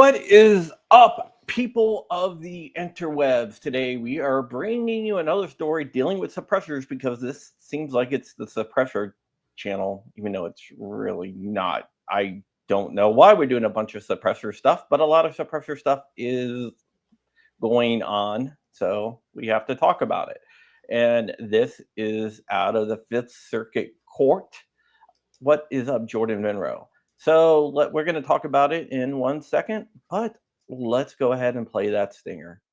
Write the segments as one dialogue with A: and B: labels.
A: What is up, people of the interwebs? Today we are bringing you another story dealing with suppressors because this seems like it's the suppressor channel, even though it's really not. I don't know why we're doing a bunch of suppressor stuff, but a lot of suppressor stuff is going on, so we have to talk about it. And this is out of the Fifth Circuit Court. What is up, Jordan Monroe? So we're going to talk about it in 1 second, but let's go ahead and play that stinger.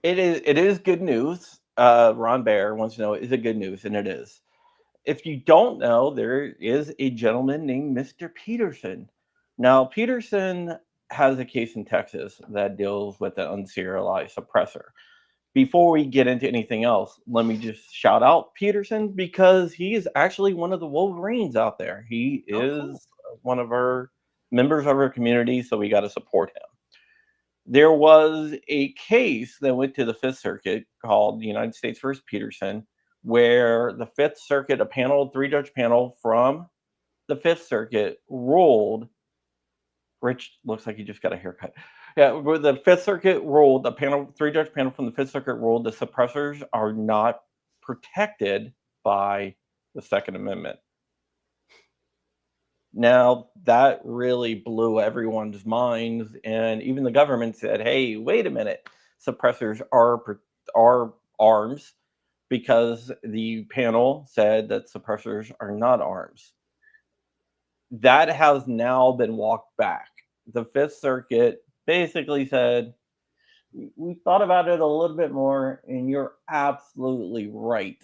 A: It is good news. Ron Baer wants to know, is it good news? And it is. If you don't know, there is a gentleman named Mr. Peterson. Now, Peterson has a case in Texas that deals with an unserialized suppressor. Before we get into anything else, let me just shout out Peterson because he is actually one of the Wolverines out there. He is one of our members of our community, so we got to support him. There was a case that went to the Fifth Circuit called the United States versus Peterson, where the Fifth Circuit, a panel, three-judge panel from the Fifth Circuit ruled. Rich looks like he just got a haircut. Yeah, the Fifth Circuit ruled, the panel, three-judge panel from the Fifth Circuit ruled the suppressors are not protected by the Second Amendment. Now, that really blew everyone's minds, and even the government said, hey, wait a minute, suppressors are arms, because the panel said that suppressors are not arms. That has now been walked back. The Fifth Circuit basically said, we thought about it a little bit more, and you're absolutely right.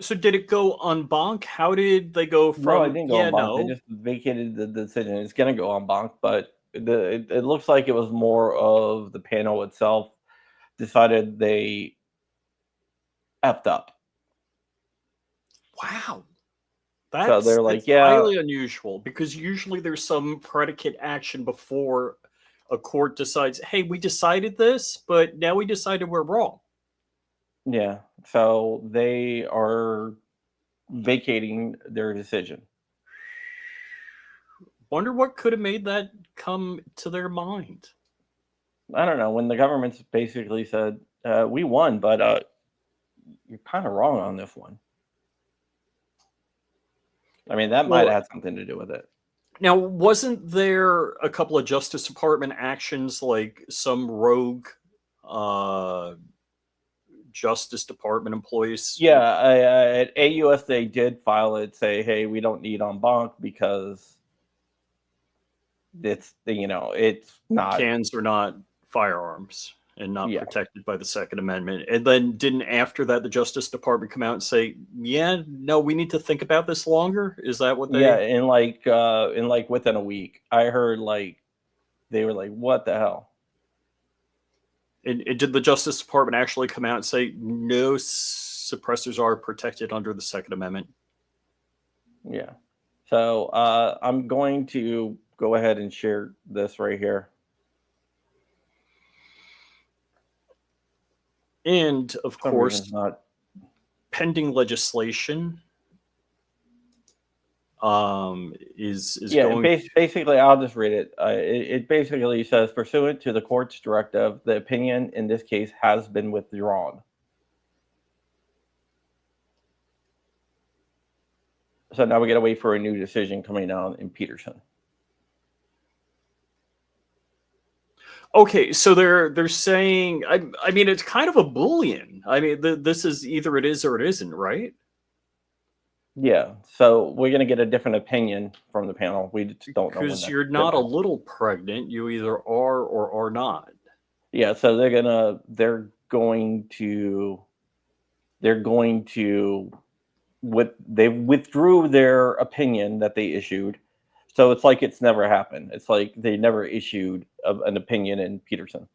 B: So did it go en banc? How did they go from?
A: No, it didn't go en banc. They just vacated the decision. It's going to go en banc, but it looks like it was more of the panel itself decided they effed up.
B: Wow.
A: So they're like, yeah,
B: highly unusual, because usually there's some predicate action before a court decides, hey, we decided this, but now we decided we're wrong.
A: Yeah. So they are vacating their decision.
B: Wonder what could have made that come to their mind.
A: I don't know. When the government's basically said, we won, but you're kind of wrong on this one. I mean, that might have something to do with it.
B: Now, wasn't there a couple of Justice Department actions, like some rogue Justice Department employees?
A: Yeah, at AUS they did file it, say, hey, we don't need en banc because it's not,
B: cans are not firearms and not protected by the Second Amendment. And then didn't after that the Justice Department come out and say, yeah, no, we need to think about this longer? Is that what they?
A: Yeah, in like within a week, I heard they were like, what the hell?
B: And did the Justice Department actually come out and say, no, suppressors are protected under the Second Amendment?
A: Yeah. So I'm going to go ahead and share this right here.
B: And of course, pending legislation is going.
A: Basically, I'll just read it. It basically says, pursuant to the court's directive, the opinion in this case has been withdrawn. So now we got to wait for a new decision coming down in Peterson.
B: Okay, so they're saying, I mean, it's kind of a Boolean. I mean, this is either it is or it isn't, right?
A: Yeah, so we're going to get a different opinion from the panel. We just don't know.
B: Because you're not a little pregnant. You either are or are not.
A: Yeah, so they're going to they withdrew their opinion that they issued. So it's like it's never happened. It's like they never issued an opinion in Peterson.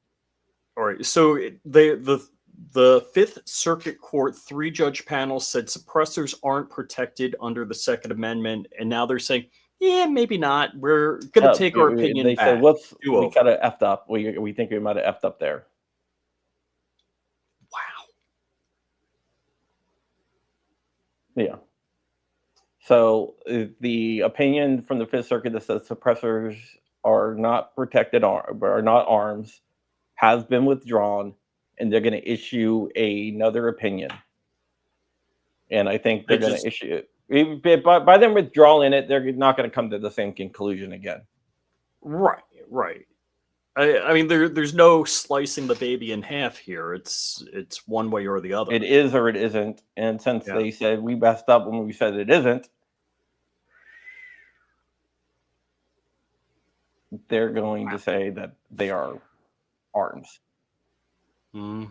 B: All right. So the Fifth Circuit Court three-judge panel said suppressors aren't protected under the Second Amendment, and now they're saying, yeah, maybe not. We're going to take our opinion back.
A: They said, whoops, we kind of effed up. We think we might have effed up there. Yeah. So the opinion from the Fifth Circuit that says suppressors are not protected are not arms has been withdrawn, and they're going to issue another opinion. And I think
B: I
A: they're going to
B: just
A: issue it. By them withdrawing it, they're not going to come to the same conclusion again.
B: right, right. I mean, there's no slicing the baby in half here. It's one way or the other.
A: It is or it isn't. And since
B: Yeah.
A: they said we messed up when we said it isn't, they're going to say that they are arms,
B: Hmm.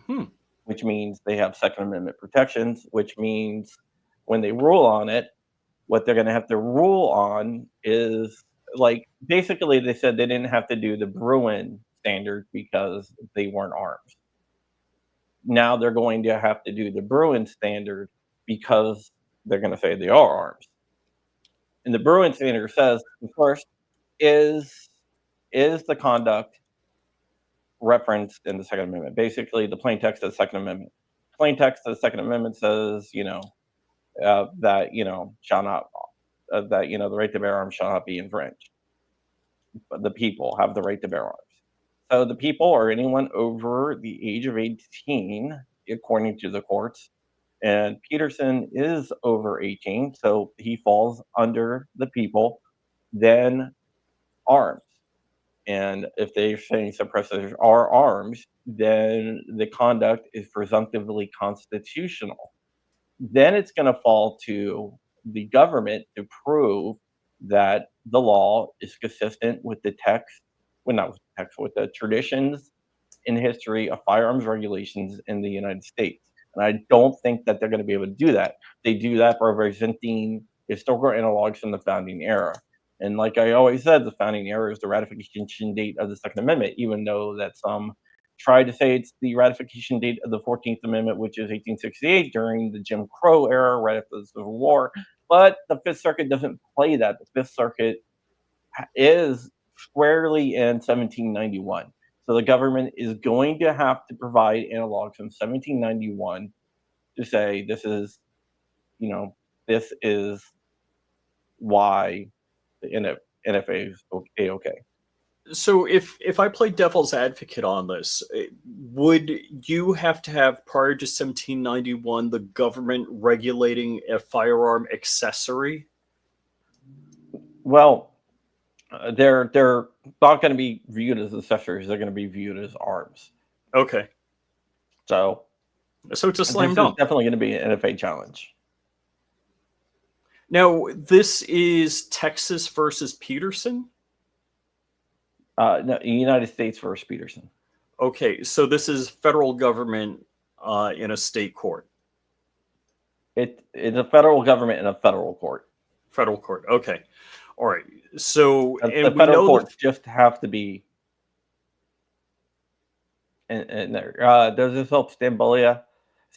A: which means they have Second Amendment protections, which means when they rule on it, what they're going to have to rule on is like basically they said they didn't have to do the Bruin standard because they weren't arms. Now they're going to have to do the Bruin standard because they're going to say they are arms. And the Bruin standard says first is is the conduct referenced in the Second Amendment. Basically, the plain text of the Second Amendment. Plain text of the Second Amendment says, that shall not that the right to bear arms shall not be infringed. But the people have the right to bear arms. So the people or anyone over the age of 18, according to the courts. And Peterson is over 18, so he falls under the people. Then arms. And if they're saying suppressors are arms, then the conduct is presumptively constitutional. Then it's going to fall to the government to prove that the law is consistent with the text, well, not with the text, with the traditions in history of firearms regulations in the United States. And I don't think that they're going to be able to do that. They do that by presenting historical analogs from the founding era. And like I always said, the founding era is the ratification date of the Second Amendment, even though that some try to say it's the ratification date of the 14th Amendment, which is 1868 during the Jim Crow era, right after the Civil War. But the Fifth Circuit doesn't play that. The Fifth Circuit is squarely in 1791. So the government is going to have to provide analogs from 1791 to say you know, this is why the NFA is okay.
B: So if I play devil's advocate on this, would you have to have prior to 1791 the government regulating a firearm accessory?
A: Well, they're not going to be viewed as accessories; they're going to be viewed as arms.
B: Okay,
A: So
B: so it's a slam
A: this is
B: dunk.
A: definitely going to be an NFA challenge.
B: Now this is Texas versus Peterson.
A: No, United States versus Peterson.
B: Okay, so this is federal government in a state court.
A: It's a federal government in a federal court.
B: Federal court. Okay, all right. So
A: The
B: and we
A: federal
B: know
A: courts just have to be in there. Does this help Stambolia,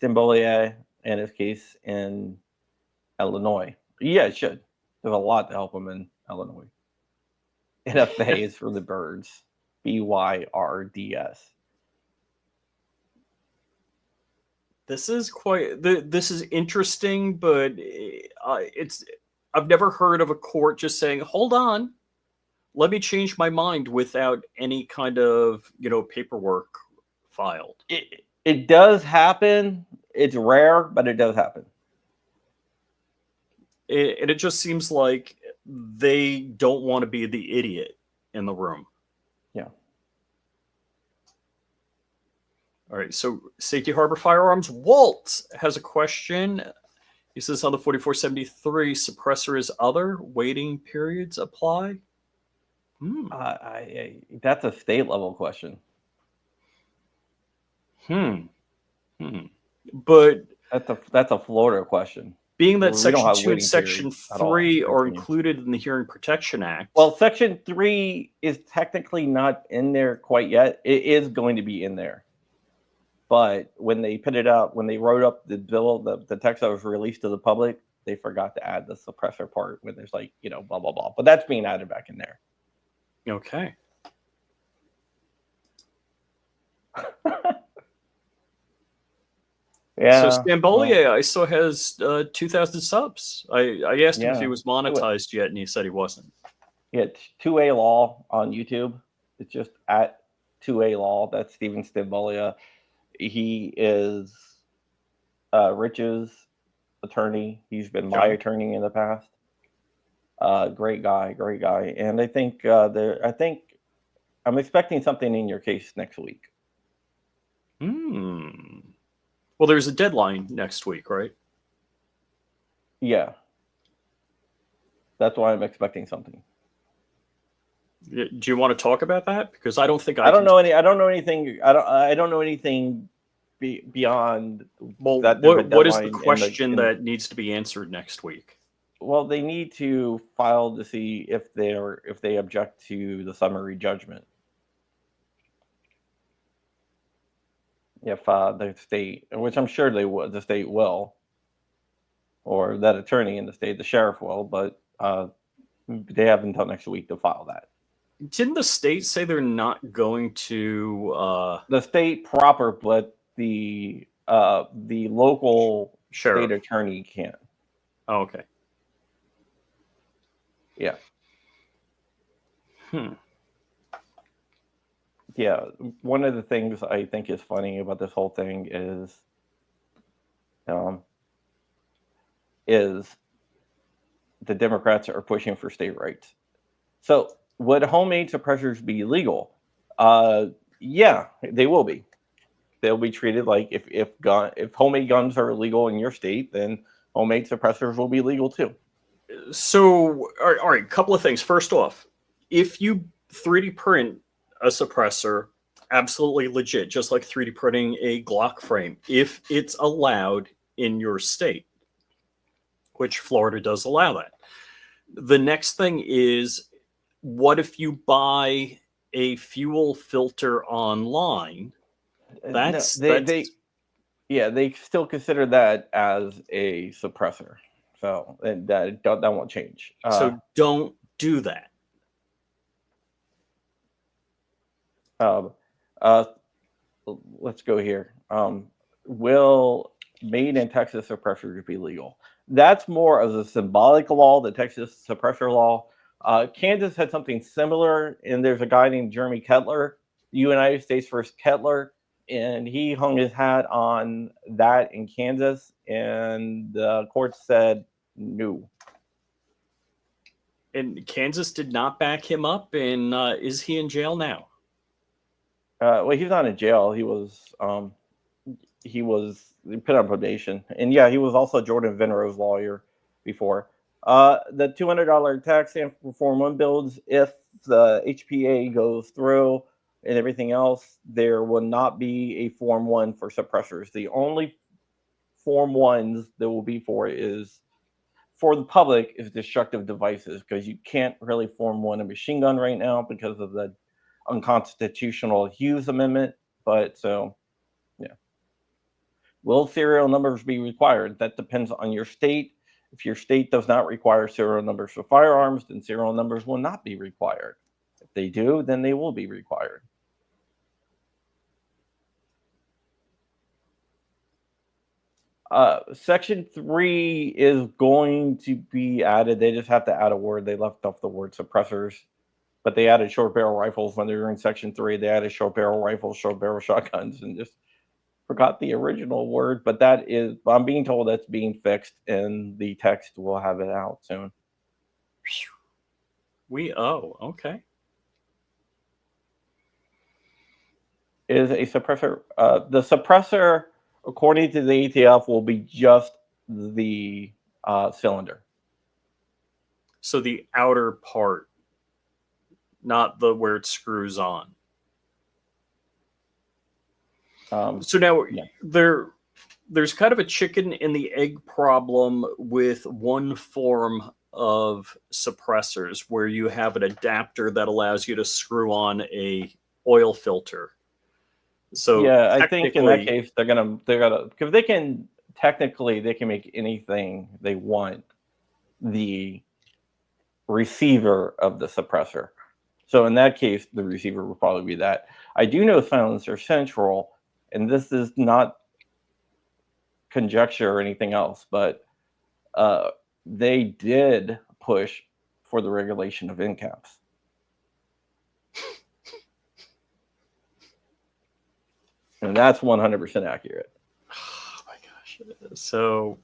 A: in his case in Illinois? Yeah, it should. There's a lot to help him in Illinois. NFA is for the birds. BYRDS.
B: this is quite this is interesting, but it's I've never heard of a court just saying, "Hold on, let me change my mind," without any kind of paperwork filed.
A: It does happen. It's rare, but it does happen.
B: And it just seems like they don't want to be the idiot in the room.
A: Yeah.
B: All right, so Safety Harbor Firearms. Walt has a question. He says on the 4473, suppressor is other. Waiting periods apply?
A: That's a state level question.
B: But
A: That's a Florida question.
B: being that
A: We don't
B: Section
A: have
B: 2 and
A: waiting
B: Section
A: periods at all,
B: 3
A: in my
B: are
A: opinion.
B: included in the Hearing Protection Act.
A: Well, Section 3 is technically not in there quite yet. It is going to be in there. But when they put it up, when they wrote up the bill, the text that was released to the public, they forgot to add the suppressor part where there's blah, blah, blah. But that's being added back in there.
B: Okay. So
A: Yeah, well,
B: Stambolier, I saw has 2,000 subs. I asked him if he
A: yeah.
B: was
A: It wa-
B: monetized yet, and he said he wasn't.
A: Yeah, it's 2A Law on YouTube. It's just at 2A Law. That's Steven Stimbolia. He is Rich's attorney. He's been my
B: Okay.
A: attorney in the past. Great guy, great guy. And I think I'm expecting something in your case next week.
B: Hmm. Well, there's a deadline next week, right?
A: Yeah, that's why I'm expecting something.
B: Do you want to talk about that? Because I don't think
A: I
B: I
A: don't
B: can.
A: know any. I don't know anything. I don't know anything beyond
B: Well,
A: that. There's a
B: what is the
A: deadline
B: question
A: in.
B: that needs to be answered next week?
A: Well, they need to file to see if they object to the summary judgment. If the state, which I'm sure they would, the state will, or that attorney in the state, the sheriff will, but they have until next week to file that.
B: Didn't the state say they're not going to
A: The state proper, but the local state
B: sheriff?
A: attorney can't.
B: Oh, okay.
A: Yeah,
B: Hmm.
A: yeah. One of the things I think is funny about this whole thing um, is the Democrats are pushing for state rights. So would homemade suppressors be legal? Yeah, they will be. They'll be treated like if homemade guns are illegal in your state, then homemade suppressors will be legal too.
B: So, all right, couple of things. First off, if you 3D print a suppressor, absolutely legit, just like 3D printing a Glock frame, if it's allowed in your state, which Florida does allow that. The next thing is, what if you buy a fuel filter online?
A: No,
B: That's
A: yeah, they still consider that as a suppressor. So that won't change.
B: so don't do that.
A: Um, uh, let's go here. Will made in Texas suppressors be legal? That's more of a symbolic law, the Texas suppressor law. Kansas had something similar, and there's a guy named Jeremy Kettler, United States versus Kettler, and he hung his hat on that in Kansas, and the court said no.
B: And Kansas did not back him up, and is he in jail now?
A: Well, he's not in jail. He was put on probation, and yeah, he was also Jordan Venro's lawyer before. The $200 tax stamp for Form 1 builds, if the HPA goes through and everything else, there will not be a Form 1 for suppressors. The only Form 1s there will be for is for the public is destructive devices, because you can't really Form 1 a machine gun right now because of the unconstitutional Hughes Amendment. But so, yeah. Will serial numbers be required? That depends on your state. If your state does not require serial numbers for firearms, then serial numbers will not be required. If they do, then they will be required. Section 3 is going to be added. They just have to add a word. They left off the word suppressors, but they added short barrel rifles when they were in Section 3. They added short barrel rifles, short barrel shotguns, and just forgot the original word. But that is, I'm being told that's being fixed, and the text will have it out soon.
B: Okay.
A: Is a suppressor. The suppressor, according to the ATF, will be just the cylinder.
B: So the outer part, not the where it screws on. So now
A: Yeah.
B: there's kind of a chicken and the egg problem with one form of suppressors where you have an adapter that allows you to screw on a oil filter. So
A: Yeah, I think in that
B: technically,
A: case they're gonna because they can technically they can make anything they want the receiver of the suppressor. So in that case, the receiver will probably be that. I do know Silencer Central, and this is not conjecture or anything else, but they did push for the regulation of end caps. And that's 100% accurate.
B: Oh my gosh. So,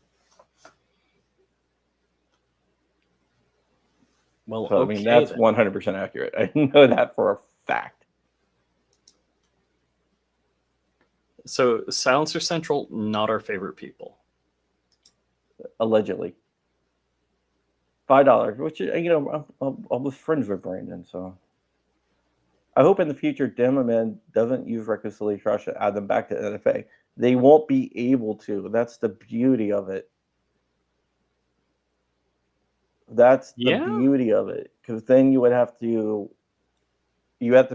B: well,
A: So, I mean, that's 100% accurate. I know that for a fact.
B: So, Silencer Central, not our favorite people.
A: Allegedly. $5, which, you know, I was friends with Brandon, so. I hope in the future Demoman doesn't use reconciliation rush to add them back to NFA. They won't be able to. That's the beauty of it. That's the beauty of it. Because then you have to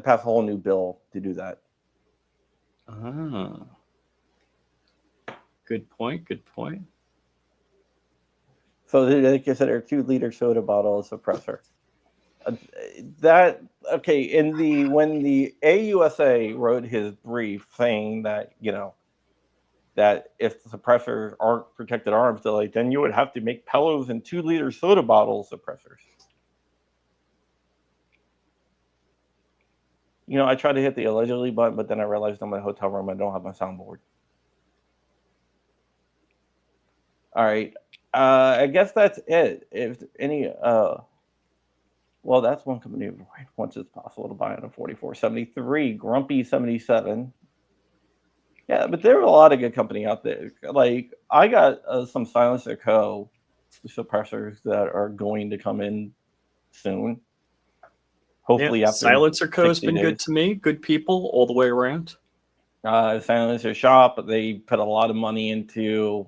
A: pass a whole new bill to do that.
B: Ah. Good point. Good point.
A: So they consider 2-liter soda bottle a suppressor. That okay? When the AUSA wrote his brief saying that, you know, that if the suppressors aren't protected arms, they're like, then you would have to make pillows and 2-liter soda bottle suppressors. You know, I tried to hit the allegedly button, but then I realized I'm in a hotel room. I don't have my soundboard. All right. I guess that's it. If any, well, that's one company once it's possible to buy on a 4473, Grumpy 77. Yeah, but there are a lot of good company out there. Like I got some Silencer Co. suppressors that are going to come in soon. Hopefully, after
B: Silencer Co. has
A: 60
B: been
A: days.
B: good to me. Good people all the way around.
A: Silencer Shop, they put a lot of money into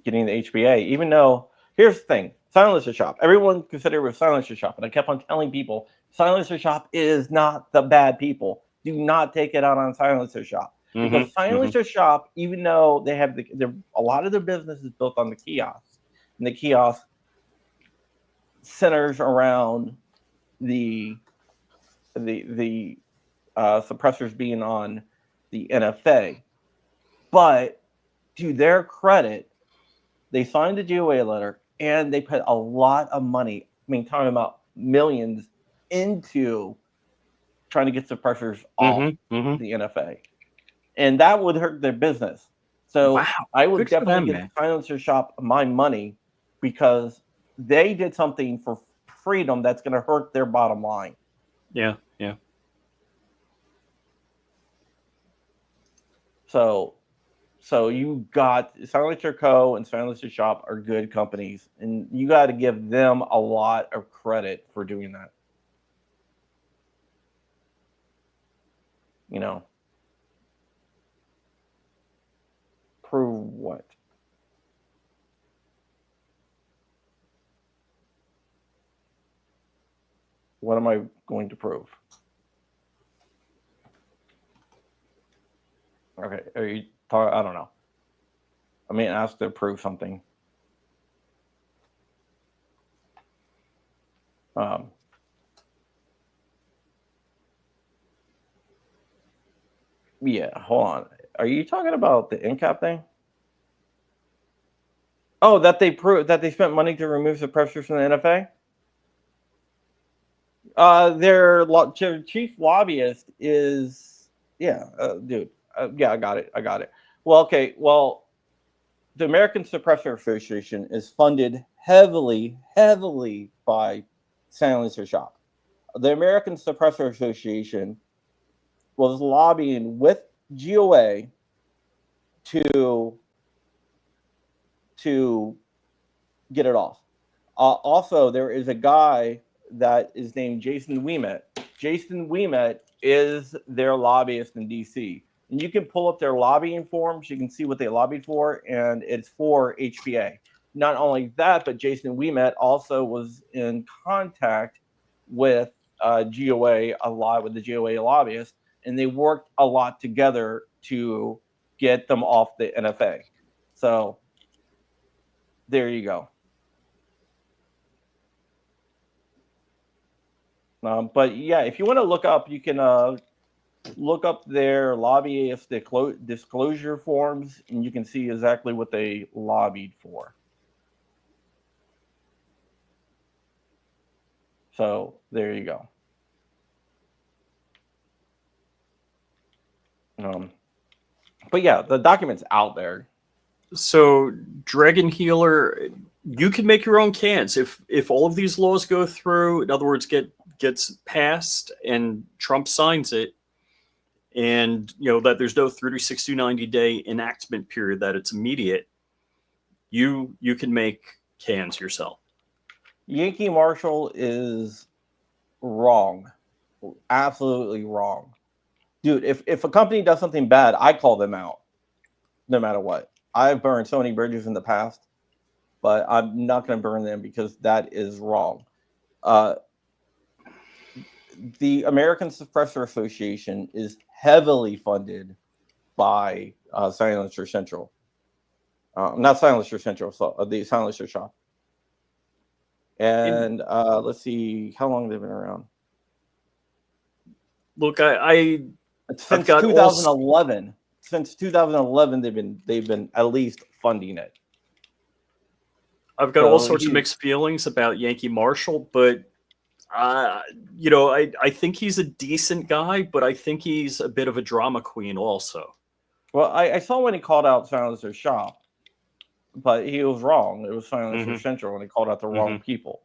A: getting the HBA. Even though, here's the thing: Silencer Shop. Everyone considered it was Silencer Shop, and I kept on telling people, Silencer Shop is not the bad people. Do not take it out on Silencer Shop. Because Silencer Shop, even though they have a lot of their business is built on the kiosks, and the kiosk centers around the suppressors being on the NFA. But to their credit, they signed the GOA letter and they put a lot of money, I mean, talking about millions, into trying to get suppressors off the NFA. And that would hurt their business. So I would definitely give Silencer Shop my money because they did something for freedom that's going to hurt their bottom line.
B: Yeah.
A: So you got Silencer Co. and Silencer Shop are good companies, and you got to give them a lot of credit for doing that. You know, prove what? What am I going to prove? Okay, are you talking? I don't know. I mean, ask to prove something. Yeah, hold on. Are you talking about the NCAP thing? Oh, that they spent money to remove suppressors from the NFA? Their chief lobbyist is dude. Yeah, I got it. Well, okay. Well, the American Suppressor Association is funded heavily by Silencer Shop. The American Suppressor Association was lobbying with GOA to get it off. Also, there is a guy that is named Jason Ouimet. Jason Ouimet is their lobbyist in DC. And you can pull up their lobbying forms. You can see what they lobbied for, and it's for HPA. Not only that, but Jason Ouimet also was in contact with GOA a lot, with the GOA lobbyists, and they worked a lot together to get them off the NFA. So there you go. But yeah, if you want to look up, you can look up their lobbyist disclosure forms, and you can see exactly what they lobbied for. So there you go. But yeah, the document's out there.
B: So, Dragon Healer, you can make your own cans if all of these laws go through. In other words, gets passed and Trump signs it, and that there's no 30, 60, 90-day enactment period, that it's immediate. You can make cans yourself.
A: Yankee Marshall is wrong, absolutely wrong, dude. If a company does something bad, I call them out, no matter what. I've burned so many bridges in the past, but I'm not going to burn them because that is wrong. The American Suppressor Association is heavily funded by Silencer Central. Not Silencer Central, so the Silencer Shop. And let's see how long they've been around.
B: Look,
A: Since 2011. Since 2011, they've been at least funding it.
B: I've got all sorts of mixed feelings about Yankee Marshall, but I think he's a decent guy, but I think he's a bit of a drama queen also.
A: Well, I saw when he called out Silencer Shop, but he was wrong. It was Silencer Central, and he called out the wrong people.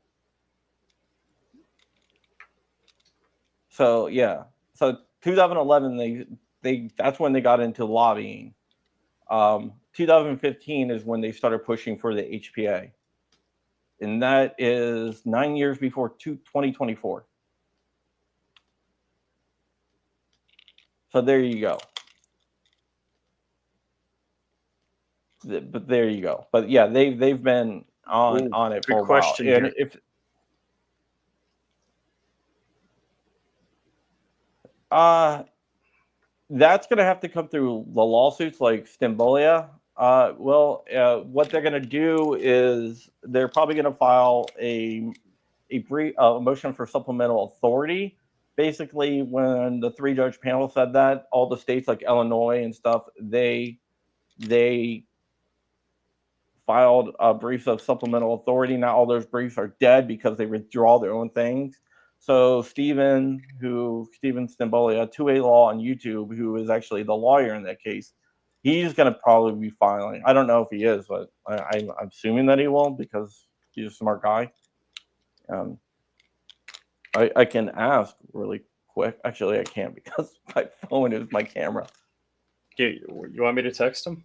A: So yeah, so 2011 they that's when they got into lobbying. 2015 is when they started pushing for the HPA, and that is 9 years before 2024. So there you go. But there you go. But yeah, they've been on it for a while. And if that's going to have to come through the lawsuits like Stimbolia. What they're going to do is they're probably going to file a motion for supplemental authority. Basically, when the 3-judge panel said that, all the states like Illinois and stuff, they filed briefs of supplemental authority. Now all those briefs are dead because they withdraw their own things. So Stephen Stimbolia, 2A Law on YouTube, who is actually the lawyer in that case, he's going to probably be filing. I don't know if he is, but I'm assuming that he will because he's a smart guy. I can ask really quick. Actually, I can't because my phone is my camera.
B: You want me to text him?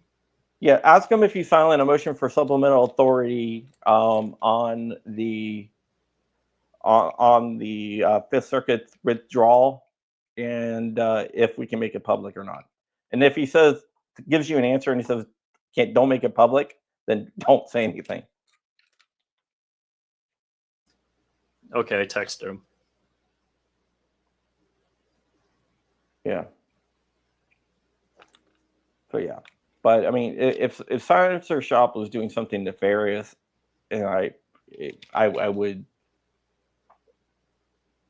A: Yeah, ask him if he's filing a motion for supplemental authority on the Fifth Circuit withdrawal, and if we can make it public or not. And if he gives you an answer and he says don't make it public, then don't say anything.
B: Okay, I texted him.
A: Yeah. So yeah, but I mean, if Silencer Shop was doing something nefarious, and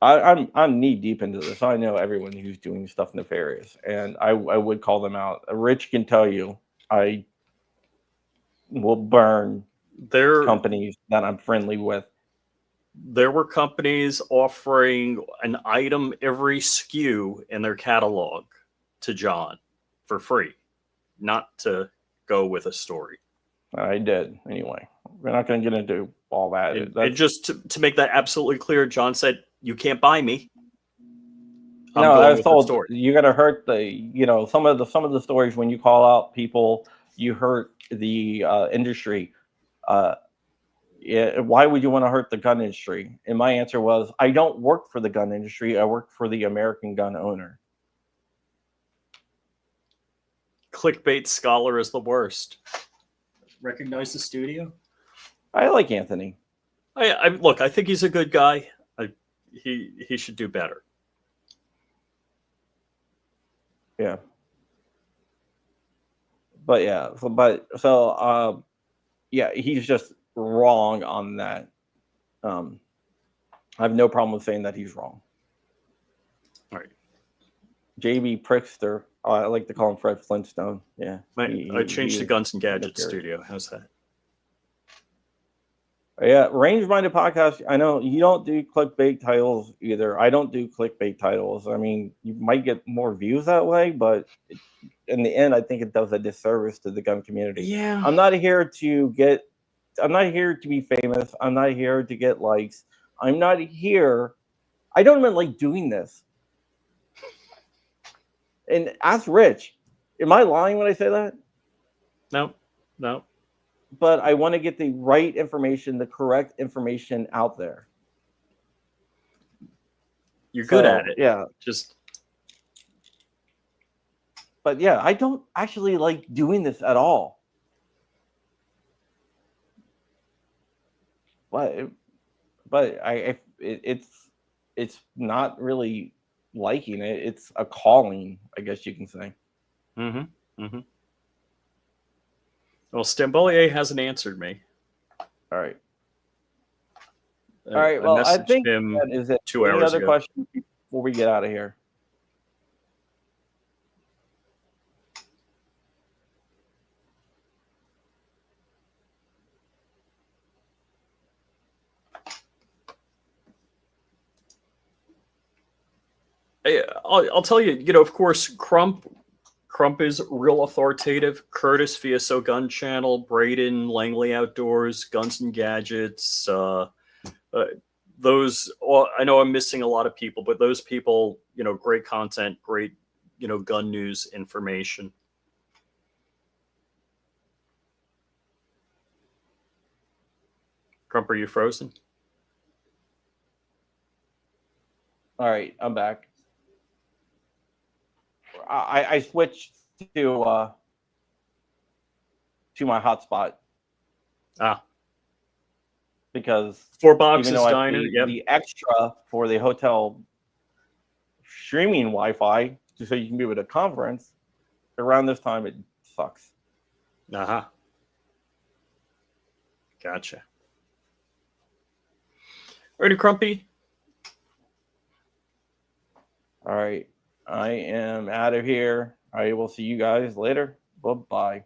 A: I'm knee deep into this. I know everyone who's doing stuff nefarious, and I would call them out. Rich can tell you, I will burn companies that I'm friendly with.
B: There were companies offering an item every SKU in their catalog to John for free, not to go with a story.
A: I did anyway. We're not going to get into all that.
B: And just to make that absolutely clear, John said, "You can't buy me."
A: I was told you're going to hurt some of the stories when you call out people, you hurt the industry. Why would you want to hurt the gun industry? And my answer was, I don't work for the gun industry. I work for the American gun owner.
B: Clickbait scholar is the worst. Recognize the studio?
A: I like Anthony.
B: I think he's a good guy. He should do better.
A: Yeah. But he's just wrong on that. I have no problem with saying that he's wrong.
B: All right.
A: JB Prickster. I like to call him Fred Flintstone. Yeah.
B: I changed the Guns and Gadgets studio. How's that?
A: Yeah, Range Minded Podcast. I know you don't do clickbait titles either. I don't do clickbait titles. I mean, you might get more views that way, but in the end, I think it does a disservice to the gun community.
B: Yeah.
A: I'm not here to be famous. I'm not here to get likes. I'm not here. I don't even like doing this. And ask Rich. Am I lying when I say that?
B: No.
A: But I want to get the right information, the correct information out there.
B: You're good at it.
A: Yeah. But yeah, I don't actually like doing this at all. But it's not really liking it. It's a calling, I guess you can say.
B: Well, Stambolier hasn't answered me.
A: All right. Well, I think
B: him
A: that is it.
B: 2 hours
A: Any other
B: ago.
A: questions before we get out of here?
B: I'll tell you, of course, Crump is real authoritative. Curtis, VSO Gun Channel, Braden, Langley Outdoors, Guns and Gadgets. Those, I know I'm missing a lot of people, but those people, great content, great, gun news information. Crump, are you frozen?
A: All right, I'm back. I switched to my hotspot. Because
B: 4 Boxes Diner,
A: the extra for the hotel streaming Wi-Fi, so you can be with a conference. Around this time, it sucks.
B: Gotcha. Ready, Crumpy?
A: All right. I am out of here. I will see you guys later. Bye-bye.